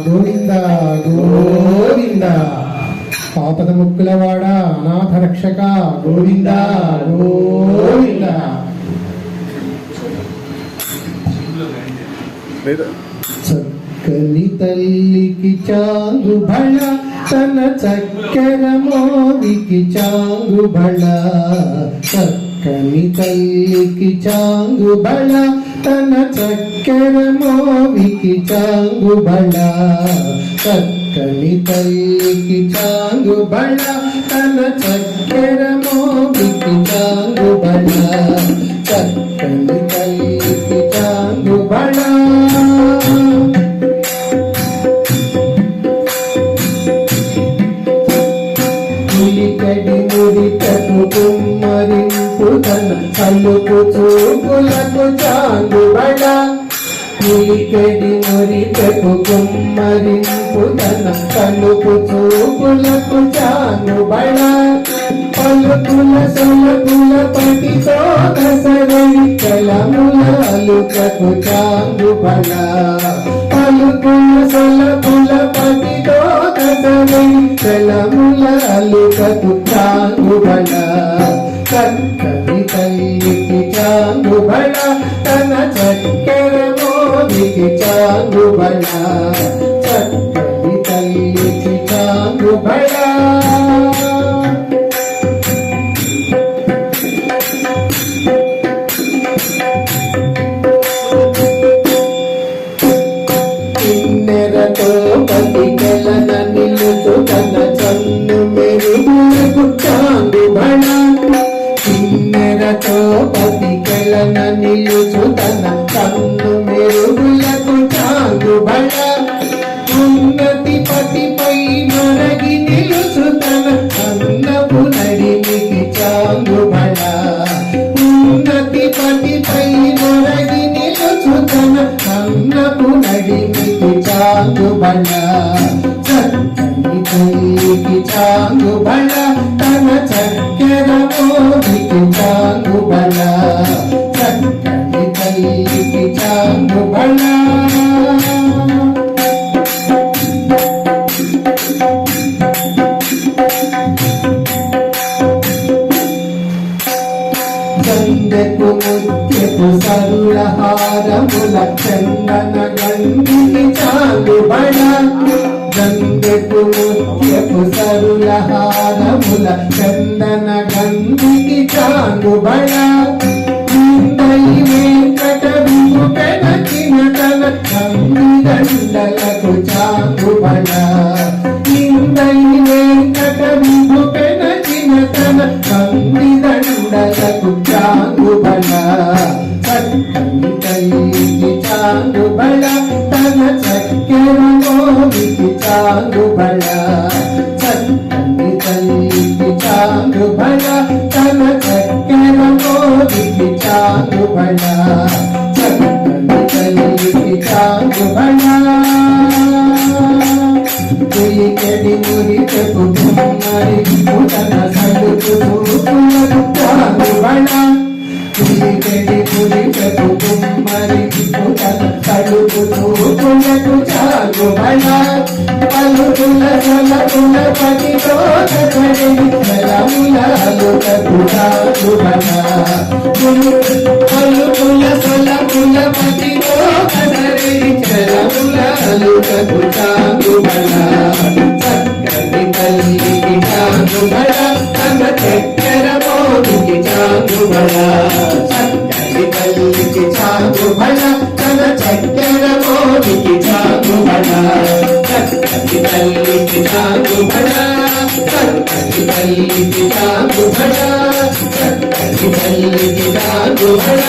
గోవింద గోవింద ఆపద ముక్కులవాడ అనాథ రక్షక గోవింద గోవింద. చక్కని తల్లికి చాంగు భళ తన చక్కెర మోవికి చాంగు భళ. చక్కని తల్లికి చాంగు భళ తన చక్కెర మోవికి చాంగు భళ. చక్కని తల్లికి చాంగు భళ తన చక్కెర మోవికి చాంగు భళ. చక్కని తల్లికి చాంగు భళ. మురికకు కుమ్మరింపు తన కలుపు చూపులకు చాంగు బళ. మురికడి మురికకు కుమ్మరింపు తన కలుపు చూపులకు చాంగు బళ. పలుకుల సొలకుల పటితో దసరడి కలముల అలుకకు చాంగు బళ. పలుకుల సొలకుల పటితో దసరడి కలముల అలుకకు చాంగు బళ. చక్కని తల్లికి చాంగు బళ తన చక్కెర మోవికి చాంగు బళ. చక్కని తల్లికి చాంగు బళ. కిన్నెరతో పతికెలన నిలుచు తన చన్ను మెరుగులకు చాంగు బళ. కిన్నెరతో పతికెలన నిలుచు తన చన్ను మెరుగులకు చాంగు బళ. ఉన్నతి పతిపై మరగి నిలుచు తన అన్నపు నడిమికి చాంగు బళ. ఉన్నతి పతిపై మరగి నిలుచు తన అన్నపు నడిమికి చాంగు బళ. చక్కని తల్లికి చాంగు బళ తన చక్కెర మోవికి చాంగు బళ. చక్కని తల్లికి చాంగు బళ. చందకు ముత్యపు సరులహారముల చందన గంధికి చాంగు బళ. గంగకు ముత్యపు సరులహారముల చందన గంధికి చాంగు బళ. ఇందై వెంకట విముపెనచిన తన గంధిదండలకు చాంగు బళ. ఇందై వెంకట విముపెనచిన తన గంధిదండలకు చాంగు బళ. చక్కని తల్లికి చాంగు బళ తన చక్కెర మోవికి చాంగు బళ. చక్కని తల్లికి చాంగు బళ తన చక్కెర మోవికి చాంగు బళ. చక్కని తల్లికి చాంగు బళ. మురికడి మురికకు కుమ్మరింపు తన సలుపు చూపులకు చాంగు బళ. మురికడి మురికకు కుమ్మరింపు తన సలుపు చూపులకు చాంగు బళ. పలుకుల సొలకుల పటితో దసరడి కలముల అలుకకు చాంగు బళ. పలుకుల సొలకుల పటితో దసరడి కలముల అలుకకు చాంగు బళ. చక్కని తల్లికి చాంగు బళ తన చక్కెర మోవికి చాంగు బళ. చక్కని తల్లికి చాంగు బళ తన చక్కెర మోవికి చాంగు బళ. చక్కని తల్లికి చాంగు బళ. చక్కని తల్లికి చాంగు బళ. చక్కని తల్లికి చాంగు బళ.